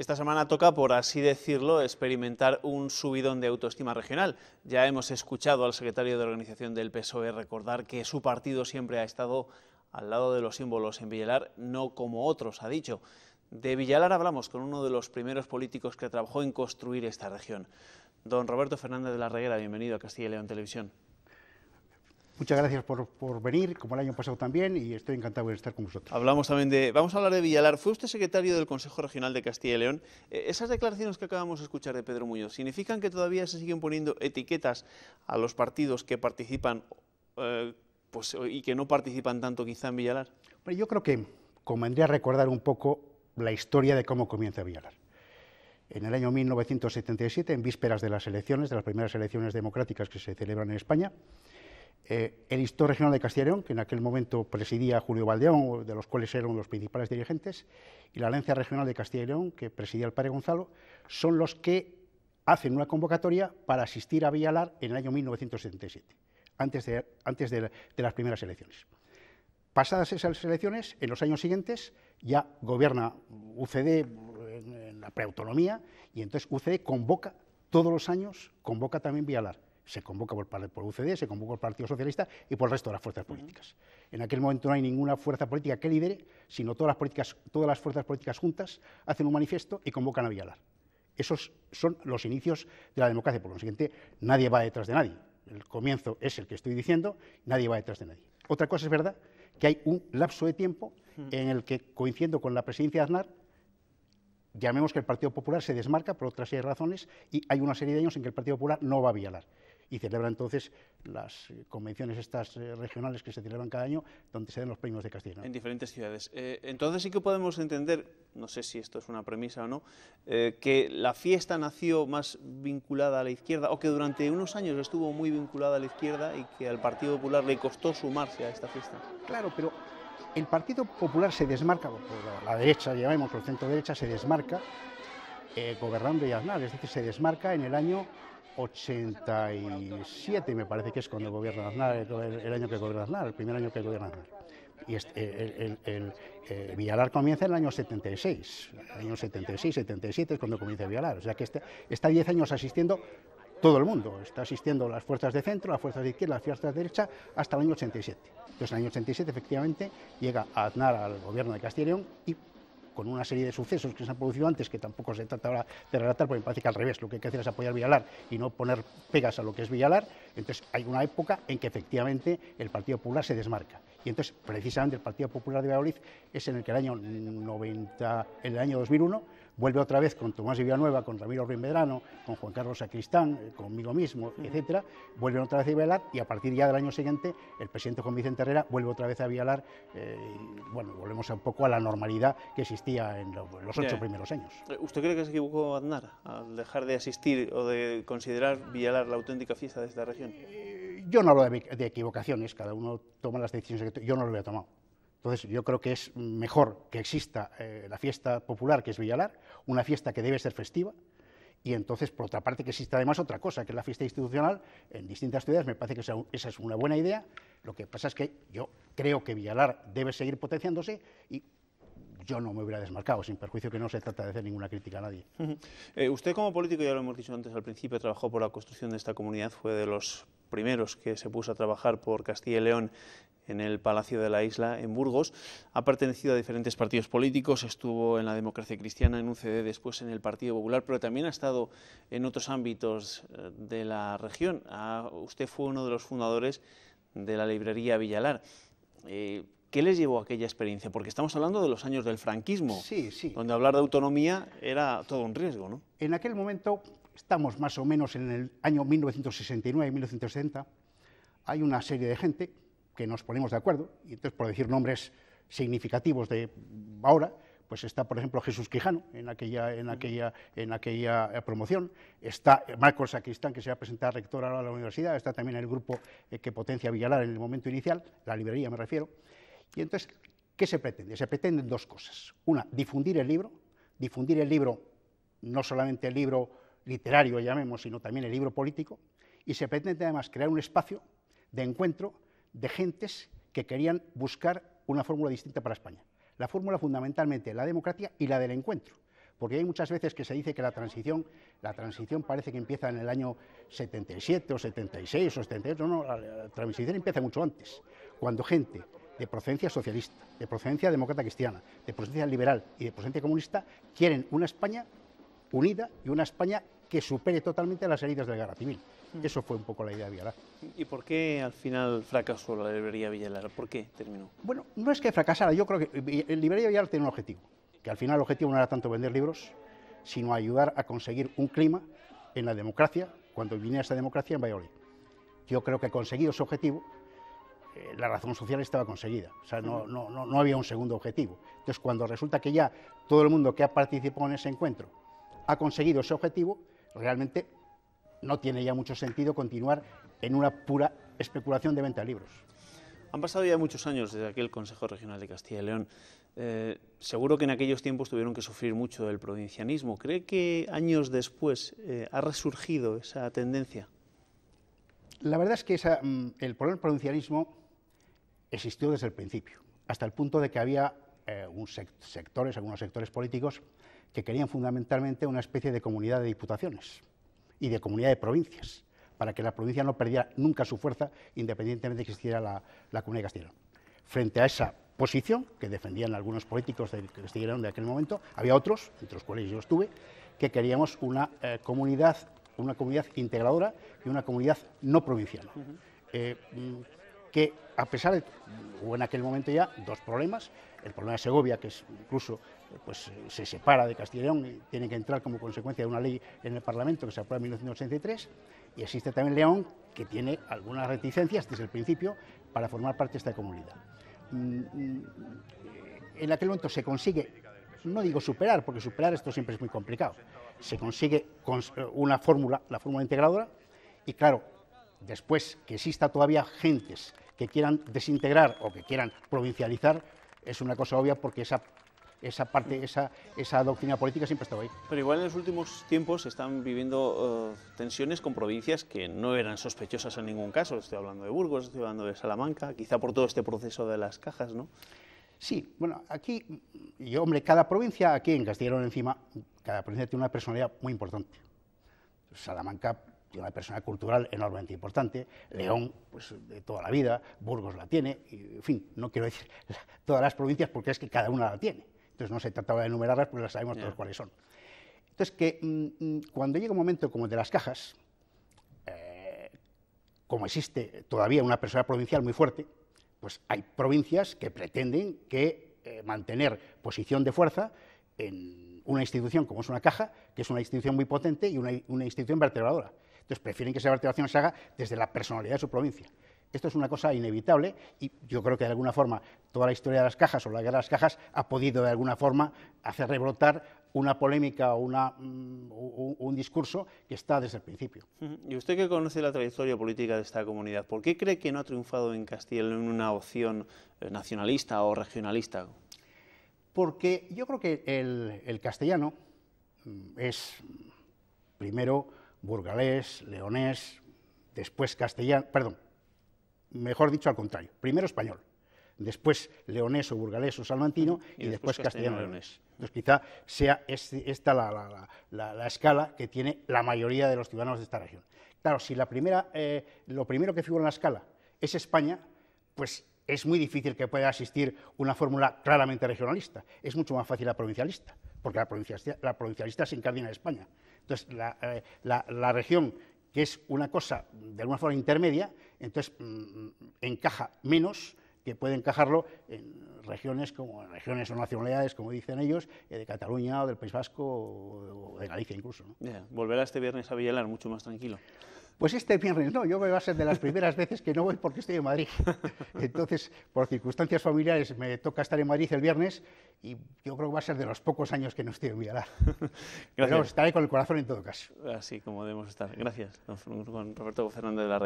Esta semana toca, por así decirlo, experimentar un subidón de autoestima regional. Ya hemos escuchado al secretario de organización del PSOE recordar que su partido siempre ha estado al lado de los símbolos en Villalar, no como otros, ha dicho. De Villalar hablamos con uno de los primeros políticos que trabajó en construir esta región. Don Roberto Fernández de la Reguera, bienvenido a Castilla y León Televisión. Muchas gracias por venir, como el año pasado también, y estoy encantado de estar con vosotros. Vamos a hablar de Villalar. Fue usted secretario del Consejo Regional de Castilla y León. Esas declaraciones que acabamos de escuchar de Pedro Muñoz, ¿significan que todavía se siguen poniendo etiquetas a los partidos que participan y que no participan tanto quizá en Villalar? Bueno, yo creo que convendría recordar un poco la historia de cómo comienza Villalar. En el año 1977, en vísperas de las elecciones, de las primeras elecciones democráticas que se celebran en España, el Instituto Regional de Castilla y León, que en aquel momento presidía Julio Valdeón, de los cuales eran los principales dirigentes, y la Alianza Regional de Castilla y León, que presidía el padre Gonzalo, son los que hacen una convocatoria para asistir a Villalar en el año 1977, antes de las primeras elecciones. Pasadas esas elecciones, en los años siguientes, ya gobierna UCD en la preautonomía, y entonces UCD convoca todos los años, convoca también Villalar. Se convoca por UCD, se convoca por el Partido Socialista y por el resto de las fuerzas políticas. En aquel momento no hay ninguna fuerza política que lidere, sino todas las fuerzas políticas juntas hacen un manifiesto y convocan a Villalar. Esos son los inicios de la democracia, por lo siguiente, nadie va detrás de nadie. El comienzo es el que estoy diciendo, nadie va detrás de nadie. Otra cosa es verdad, que hay un lapso de tiempo en el que, coincidiendo con la presidencia de Aznar, llamemos que el Partido Popular se desmarca por otra serie de razones y hay una serie de años en que el Partido Popular no va a Villalar. Y celebra entonces las convenciones estas regionales que se celebran cada año, donde se dan los premios de Castilla y León. En diferentes ciudades. Entonces sí que podemos entender, no sé si esto es una premisa o no, que la fiesta nació más vinculada a la izquierda, o que durante unos años estuvo muy vinculada a la izquierda y que al Partido Popular le costó sumarse a esta fiesta. Claro, pero el Partido Popular se desmarca, por la derecha, llamémoslo, el centro derecha, se desmarca gobernando y Aznar, es decir, se desmarca en el año 87, me parece que es cuando gobierna Aznar, el año que gobierna Aznar, el primer año que gobierna Aznar. Y Villalar comienza en el año 76, el año 76, 77 es cuando comienza Villalar, o sea que está 10 años asistiendo todo el mundo, está asistiendo las fuerzas de centro, las fuerzas de izquierda, las fuerzas de derecha, hasta el año 87. Entonces en el año 87 efectivamente llega Aznar al gobierno de Castilla y León y con una serie de sucesos que se han producido antes, que tampoco se trata ahora de relatar, porque me parece que al revés, lo que hay que hacer es apoyar Villalar y no poner pegas a lo que es Villalar. Entonces hay una época en que efectivamente el Partido Popular se desmarca. Y entonces precisamente el Partido Popular de Valladolid es en el que el año 2001, vuelve otra vez con Tomás de Villanueva, con Ramiro Ruiz Medrano, con Juan Carlos Sacristán, conmigo mismo, etcétera, vuelven otra vez a Villalar y a partir ya del año siguiente el presidente Juan Vicente Herrera vuelve otra vez a Villalar, bueno, volvemos un poco a la normalidad que existía en los 8 primeros años. ¿Usted cree que se equivocó Aznar al dejar de asistir o de considerar Villalar la auténtica fiesta de esta región? Yo no hablo de equivocaciones, cada uno toma las decisiones que yo no lo había tomado. Entonces, yo creo que es mejor que exista la fiesta popular, que es Villalar, una fiesta que debe ser festiva, y entonces, por otra parte, que exista además otra cosa, que es la fiesta institucional en distintas ciudades. Me parece que esa es una buena idea. Lo que pasa es que yo creo que Villalar debe seguir potenciándose y yo no me hubiera desmarcado, sin perjuicio que no se trata de hacer ninguna crítica a nadie. Usted como político, ya lo hemos dicho antes al principio, trabajó por la construcción de esta comunidad, fue de los primeros que se puso a trabajar por Castilla y León en el Palacio de la Isla, en Burgos. Ha pertenecido a diferentes partidos políticos, estuvo en la Democracia Cristiana, en UCD, después en el Partido Popular, pero también ha estado en otros ámbitos de la región. Usted fue uno de los fundadores de la librería Villalar. ¿Qué les llevó a aquella experiencia? Porque estamos hablando de los años del franquismo, sí. Donde hablar de autonomía era todo un riesgo, ¿no? En aquel momento, estamos más o menos en el año 1969-1970, hay una serie de gente que nos ponemos de acuerdo, y entonces, por decir nombres significativos de ahora, pues está, por ejemplo, Jesús Quijano en aquella promoción, está Marcos Sacristán, que se va a presentar rector ahora a la universidad, está también el grupo que potencia Villalar en el momento inicial, la librería me refiero. Y entonces, ¿qué se pretende? Se pretenden dos cosas. Una, difundir el libro, no solamente el libro literario, llamemos, sino también el libro político, y se pretende además crear un espacio de encuentro de gentes que querían buscar una fórmula distinta para España. La fórmula fundamentalmente la democracia y la del encuentro, porque hay muchas veces que se dice que la transición parece que empieza en el año 77 o 76 o 78, no, la transición empieza mucho antes, cuando gente de procedencia socialista, de procedencia demócrata cristiana, de procedencia liberal y de procedencia comunista quieren una España unida y una España que supere totalmente las heridas de la guerra civil. Eso fue un poco la idea de Villalar. ¿Y por qué al final fracasó la librería Villalar? ¿Por qué terminó? Bueno, no es que fracasara, yo creo que el librería Villalar tenía un objetivo, que al final el objetivo no era tanto vender libros, sino ayudar a conseguir un clima en la democracia, cuando viniera esa democracia en Valladolid. Yo creo que conseguido ese objetivo, la razón social estaba conseguida, o sea, no había un segundo objetivo. Entonces, cuando resulta que ya todo el mundo que ha participado en ese encuentro ha conseguido ese objetivo, realmente no tiene ya mucho sentido continuar en una pura especulación de venta de libros. Han pasado ya muchos años desde aquel Consejo Regional de Castilla y León. Seguro que en aquellos tiempos tuvieron que sufrir mucho del provincianismo. ¿Cree que años después ha resurgido esa tendencia? La verdad es que el problema del provincialismo existió desde el principio, hasta el punto de que había algunos sectores políticos que querían fundamentalmente una especie de comunidad de diputaciones y de comunidad de provincias, para que la provincia no perdiera nunca su fuerza, independientemente de que existiera la Comunidad de Castilla y León. Frente a esa posición, que defendían algunos políticos de Castilla y León de aquel momento, había otros, entre los cuales yo estuve, que queríamos una comunidad integradora y una comunidad no provincial. Que a pesar de, hubo en aquel momento ya dos problemas, el problema de Segovia, que es incluso se separa de Castilla y León y tiene que entrar como consecuencia de una ley en el Parlamento que se aprueba en 1983, y existe también León, que tiene algunas reticencias desde el principio para formar parte de esta comunidad. En aquel momento se consigue, no digo superar, porque superar esto siempre es muy complicado, se consigue una fórmula, la fórmula integradora, y claro, después que exista todavía gentes que quieran desintegrar o que quieran provincializar, es una cosa obvia porque esa doctrina política siempre estaba ahí. Pero igual en los últimos tiempos se están viviendo tensiones con provincias que no eran sospechosas en ningún caso. Estoy hablando de Burgos, estoy hablando de Salamanca, quizá por todo este proceso de las cajas, ¿no? Sí, bueno, aquí, y hombre, cada provincia, aquí en Castilla y León encima, cada provincia tiene una personalidad muy importante. Salamanca tiene una personalidad cultural enormemente importante, León, pues de toda la vida, Burgos la tiene, y, en fin, no quiero decir todas las provincias porque es que cada una la tiene. Entonces no se trataba de enumerarlas porque las sabemos todos cuáles son. Entonces que cuando llega un momento como el de las cajas, como existe todavía una personalidad provincial muy fuerte, pues hay provincias que pretenden mantener posición de fuerza en una institución como es una caja, que es una institución muy potente y una institución vertebradora. Entonces prefieren que esa vertebración se haga desde la personalidad de su provincia. Esto es una cosa inevitable y yo creo que de alguna forma toda la historia de las cajas o la guerra de las cajas ha podido de alguna forma hacer rebrotar una polémica o un discurso que está desde el principio. Y usted que conoce la trayectoria política de esta comunidad, ¿por qué cree que no ha triunfado en Castilla y León una opción nacionalista o regionalista? Porque yo creo que el castellano es primero burgalés, leonés, después castellano, perdón, mejor dicho al contrario, primero español, después leonés o burgalés o salmantino y después castellano-leonés. Entonces quizá sea esta la escala que tiene la mayoría de los ciudadanos de esta región. Claro, si lo primero que figura en la escala es España, pues es muy difícil que pueda existir una fórmula claramente regionalista. Es mucho más fácil la provincialista, porque la provincialista se incardina en España. Entonces, la región, que es una cosa de alguna forma intermedia, entonces encaja menos que puede encajarlo en regiones o nacionalidades, como dicen ellos, de Cataluña o del País Vasco o de Galicia incluso, ¿no? ¿Volverá este viernes a Villalar mucho más tranquilo? Pues este viernes no, yo me va a ser de las primeras veces que no voy porque estoy en Madrid. Entonces, por circunstancias familiares, me toca estar en Madrid el viernes y yo creo que va a ser de los pocos años que no estoy en Villalar. Pero estaré con el corazón en todo caso. Así como debemos estar. Gracias, don Roberto Fernández de la Rey.